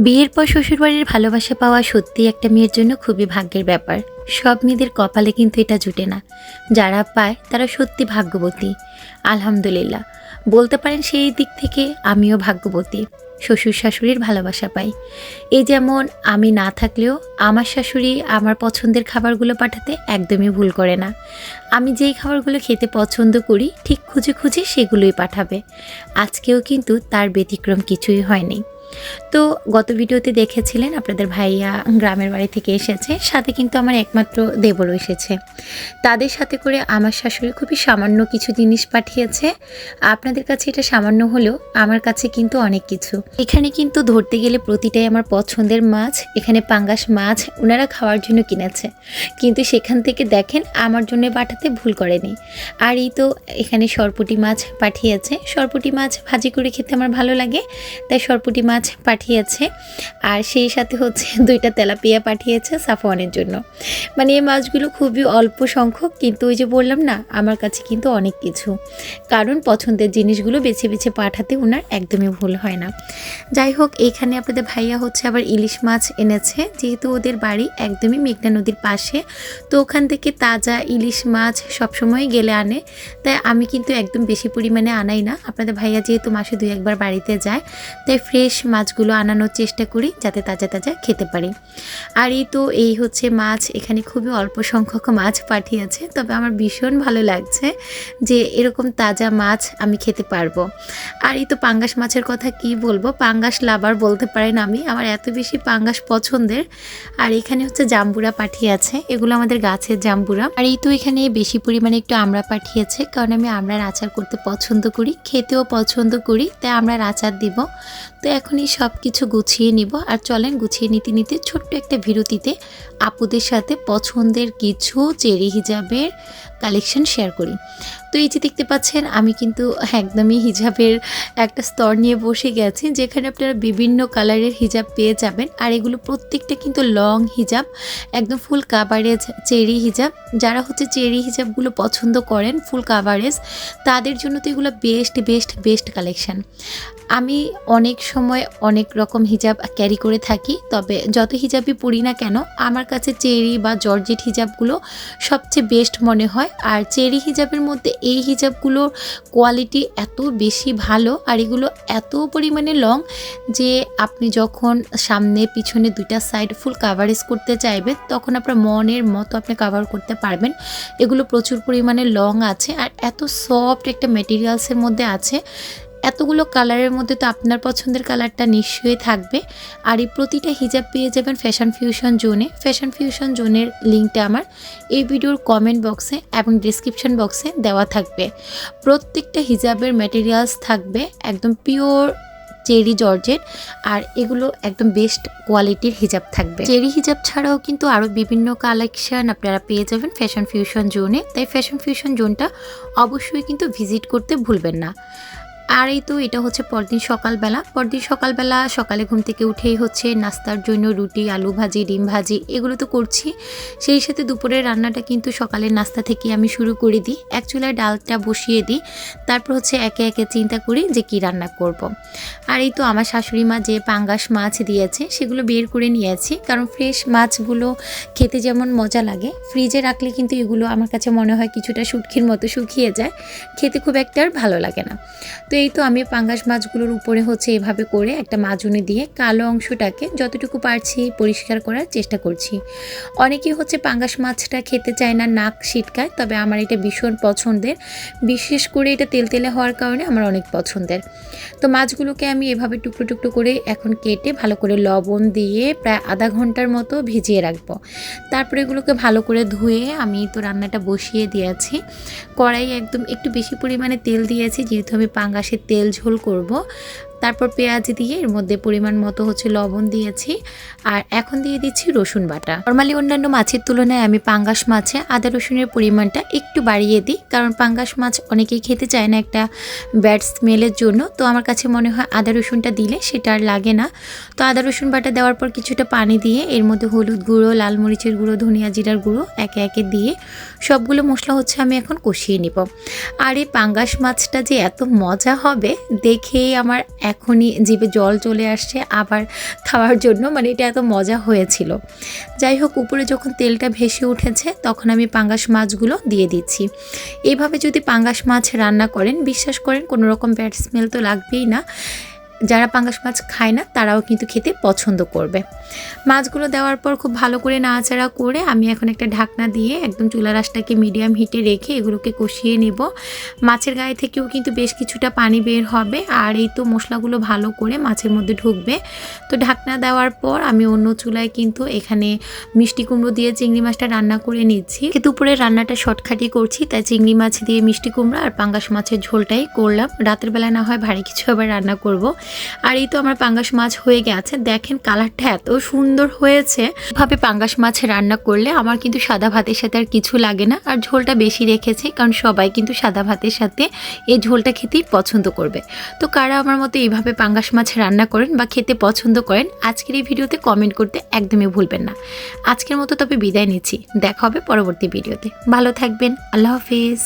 বিয়ের পর শ্বশুরবাড়ির ভালোবাসা পাওয়া সত্যিই একটা মেয়ের জন্য খুবই ভাগ্যের ব্যাপার। সব মেয়েদের কপালে কিন্তু এটা জুটে না। যারা পায় তারা সত্যি ভাগ্যবতী। আলহামদুলিল্লাহ, বলতে পারেন সেই দিক থেকে আমিও ভাগ্যবতী। শ্বশুর শাশুড়ির ভালোবাসা পাই। এই যেমন আমি না থাকলেও আমার শাশুড়ি আমার পছন্দের খাবারগুলো পাঠাতে একদমই ভুল করে না। আমি যেই খাবারগুলো খেতে পছন্দ করি ঠিক খুঁজে খুঁজে সেগুলোই পাঠাবে। আজকেও কিন্তু তার ব্যতিক্রম কিছুই হয়নি। তো গত ভিডিওতে দেখেছিলেন আপনাদের ভাইয়া গ্রামের বাড়ি থেকে এসেছে, সাথে কিন্তু আমার একমাত্র দেবরও এসেছে। তাদের সাথে করে আমার শাশুড়ি খুবই সামান্য কিছু জিনিস পাঠিয়েছে। আপনাদের কাছে এটা সামান্য হলেও আমার কাছে কিন্তু অনেক কিছু। এখানে কিন্তু ধরতে গেলে প্রতিটাই আমার পছন্দের মাছ। এখানে পাঙ্গাস মাছ ওনারা খাওয়ার জন্য কিনেছে, কিন্তু সেখান থেকে দেখেন আমার জন্য পাঠাতে ভুল করেনি। আর এই তো এখানে সরপুঁটি মাছ পাঠিয়েছে। সরপুঁটি মাছ ভাজি করে খেতে আমার ভালো লাগে, তাই সরপুঁটি মাছ পাঠিয়েছে। আর সেই সাথে হচ্ছে 2টা তেলাপিয়া পাঠিয়েছে সাফওয়ানের জন্য। মানে এই মাছগুলো খুবই অল্প সংখ্যক, কিন্তু ওই যে বললাম না, আমার কাছে কিন্তু অনেক কিছু। কারণ পছন্দের জিনিসগুলো বেছে বেছে পাঠাতে ওনার একদমই ভুল হয় না। যাই হোক, এইখানে আপনাদের ভাইয়া হচ্ছে আবার ইলিশ মাছ এনেছে, যেহেতু ওদের বাড়ি একদমই মেঘনা নদীর পাশে। তো ওখান থেকে তাজা ইলিশ মাছ সবসময় গেলে আনে, তাই আমি কিন্তু একদম বেশি পরিমাণে আনাই না। আপনাদের ভাইয়া যেহেতু মাসে 2-1বার বাড়িতে যায়, তাই ফ্রেশ মাছগুলো আনানোর চেষ্টা করি যাতে তাজা তাজা খেতে পারি। আর এই হচ্ছে মাছ। এখানে খুবই অল্প সংখ্যক মাছ পাঠিয়েছে, তবে আমার ভীষণ ভালো লাগছে যে এরকম তাজা মাছ আমি খেতে পারবো। আর এই তো পাঙ্গাস মাছের কথা কি বলবো, পাঙ্গাস লাভার বলতে পারেন আমি, আমার এত বেশি পাঙ্গাস পছন্দের। আর এখানে হচ্ছে জাম্বুরা পাঠিয়েছে, এগুলো আমাদের গাছের জাম্বুরা। আর এই তো এখানে বেশি পরিমাণে একটু আমড়া পাঠিয়েছে, কারণ আমি আমড়ার আচার করতে পছন্দ করি, খেতেও পছন্দ করি, তাই আমড়ার আচার দিব। তো এখনই সব কিছু গুছিয়ে নিব। আর চলেন গুছিয়ে নিতে নিতে ছোট্ট একটা বিরতিতে আপুদের সাথে পছন্দের কিছু চেরি হিজাবের কালেকশন শেয়ার করি। তো এই যে দেখতে পাচ্ছেন, আমি কিন্তু একদমই হিজাবের একটা স্তর নিয়ে বসে গেছি, যেখানে আপনারা বিভিন্ন কালারের হিজাব পেয়ে যাবেন। আর এগুলো প্রত্যেকটা কিন্তু লং হিজাব, একদম ফুল কাভারেজ চেরি হিজাব। যারা হচ্ছে চেরি হিজাবগুলো পছন্দ করেন ফুল কাভারেজ, তাদের জন্য তো এগুলো বেস্ট বেস্ট বেস্ট কালেকশন। আমি অনেক সময় অনেক রকম হিজাব ক্যারি করে থাকি, তবে যত হিজাবই পরি না কেন আমার কাছে চেরি বা জর্জেট হিজাবগুলো সবচেয়ে বেস্ট মনে হয়। আর চেরি হিজাবের মধ্যে এই হিজাবগুলোর কোয়ালিটি এত বেশি ভালো, আর এগুলো এত পরিমাণে লং যে আপনি যখন সামনে পিছনে 2টা সাইড ফুল কাভারেজ করতে চাইবেন, তখন আপনার মনের মতো আপনি কাভার করতে পারবেন। এগুলো প্রচুর পরিমাণে লং আছে, আর এত সফট একটা মেটেরিয়ালসের মধ্যে আছে। এতগুলো কালারের মধ্যে তো আপনার পছন্দের কালারটা নিশ্চয়ই থাকবে। আর এই প্রতিটা হিজাব পেয়ে যাবেন ফ্যাশন ফিউশন জোনে। ফ্যাশন ফিউশন জোনের লিঙ্কটা আমার এই ভিডিওর কমেন্ট বক্সে এবং ডিসক্রিপশন বক্সে দেওয়া থাকবে। প্রত্যেকটা হিজাবের ম্যাটেরিয়ালস থাকবে একদম পিওর চেরি জর্জেট, আর এগুলো একদম বেস্ট কোয়ালিটির হিজাব থাকবে। চেরি হিজাব ছাড়াও কিন্তু আরও বিভিন্ন কালেকশন আপনারা পেয়ে যাবেন ফ্যাশন ফিউশন জোনে, তাই ফ্যাশন ফিউশন জোনটা অবশ্যই কিন্তু ভিজিট করতে ভুলবেন না। আর এই তো এটা হচ্ছে পরদিন সকালবেলা সকালে ঘুম থেকে উঠেই হচ্ছে নাস্তার জন্য রুটি, আলু ভাজি, ডিম ভাজি এগুলো তো করছি। সেই সাথে দুপুরের রান্নাটা কিন্তু সকালের নাস্তা থেকে আমি শুরু করে দিই। এক চুলায় ডালটা বসিয়ে দিই, তারপর হচ্ছে একে একে চিন্তা করি যে কি রান্না করব। আর এই তো আমার শাশুড়ি মা যে পাঙ্গাস মাছ দিয়েছে সেগুলো বের করে নিয়েছি, কারণ ফ্রেশ মাছগুলো খেতে যেমন মজা লাগে, ফ্রিজে রাখলে কিন্তু এগুলো আমার কাছে মনে হয় কিছুটা শুটকির মতো শুকিয়ে যায়, খেতে খুব একটা আর ভালো লাগে না। তো এই তো আমি পাঙ্গাস মাছগুলোর উপরে হচ্ছে এভাবে করে একটা মাজুনি দিয়ে কালো অংশটাকে যতটুকু পারছি পরিষ্কার করার চেষ্টা করছি। অনেকেই হচ্ছে পাঙ্গাস মাছটা খেতে চায় না, নাক ছিটকায়, তবে আমার এটা ভীষণ পছন্দের। বিশেষ করে এটা তেলতেলে হওয়ার কারণে আমার অনেক পছন্দের। তো মাছগুলোকে আমি এভাবে টুকরো টুকরো করে এখন কেটে ভালো করে লবণ দিয়ে প্রায় আধা ঘন্টার মতো ভিজিয়ে রাখবো। তারপরে এগুলোকে ভালো করে ধুয়ে আমি তো রান্নাটা বসিয়ে দিয়েছি। কড়াই একদম একটু বেশি পরিমাণে তেল দিয়েছি, যেহেতু আমি পাঙ্গাসের তেল ঝোল করব। তারপর পেঁয়াজ দিয়ে এর মধ্যে পরিমাণ মতো হচ্ছে লবণ দিয়েছি, আর এখন দিয়ে দিচ্ছি রসুন বাটা। নর্মালি অন্যান্য মাছের তুলনায় আমি পাঙ্গাস মাছে আদা রসুনের পরিমাণটা একটু বাড়িয়ে দিই, কারণ পাঙ্গাস মাছ অনেকেই খেতে চায় না একটা ব্যাড স্মেলের জন্য। তো আমার কাছে মনে হয় আদা রসুনটা দিলে সেটা আর লাগে না। তো আদা রসুন বাটা দেওয়ার পর কিছুটা পানি দিয়ে এর মধ্যে হলুদ গুঁড়ো, লাল মরিচের গুঁড়ো, ধনিয়া জিরার গুঁড়ো একে একে দিয়ে সবগুলো মশলা হচ্ছে আমি এখন কষিয়ে নিব। আর এই পাঙ্গাস মাছটা যে এত মজা হবে দেখেই আমার এখনই জিভে জল চলে আসছে আবার খাওয়ার জন্য, মানে এটা এত মজা হয়েছিল। যাই হোক, উপরে যখন তেলটা ভেসে উঠেছে তখন আমি পাঙ্গাস মাছগুলো দিয়ে দিচ্ছি। এইভাবে যদি পাঙ্গাস মাছ রান্না করেন, বিশ্বাস করেন কোনো রকম ব্যাড স্মেল তো লাগবেই না। যারা পাঙ্গাস মাছ খায় না তারাও কিন্তু খেতে পছন্দ করবে। মাছগুলো দেওয়ার পর খুব ভালো করে নাড়াচাড়া করে আমি এখন একটা ঢাকনা দিয়ে একদম চুলার আঁচটাকে মিডিয়াম হিটে রেখে এগুলোকে কষিয়ে নেব। মাছের গায়ে থেকেও কিন্তু বেশ কিছুটা পানি বের হবে, আর এই তো মশলাগুলো ভালো করে মাছের মধ্যে ঢুকবে। তো ঢাকনা দেওয়ার পর আমি অন্য চুলায় কিন্তু এখানে মিষ্টি কুমড়ো দিয়ে চিংড়ি মাছটা রান্না করে নিচ্ছি। দুপুরের রান্নাটা শর্টকাটই করছি, তাই চিংড়ি মাছ দিয়ে মিষ্টি কুমড়ো আর পাঙ্গাস মাছের ঝোলটাই করলাম। রাতের বেলা না হয় ভারী কিছু আবার রান্না করব। আর এই তো আমার পাঙ্গাস মাছ হয়ে গেছে, দেখেন কালারটা এত সুন্দর হয়েছে। এভাবে পাঙ্গাস মাছ রান্না করলে আমার কিন্তু সাদা ভাতের সাথে আর কিছু লাগে না। আর ঝোলটা বেশি রেখেছি কারণ সবাই কিন্তু সাদা ভাতের সাথে এই ঝোলটা খেতেই পছন্দ করবে। তো কারা আমার মতো এইভাবে পাঙ্গাস মাছ রান্না করেন বা খেতে পছন্দ করেন, আজকের এই ভিডিওতে কমেন্ট করতে একদমই ভুলবেন না। আজকের মতো তবে বিদায় নিচ্ছি, দেখা হবে পরবর্তী ভিডিওতে। ভালো থাকবেন, আল্লাহ হাফিজ।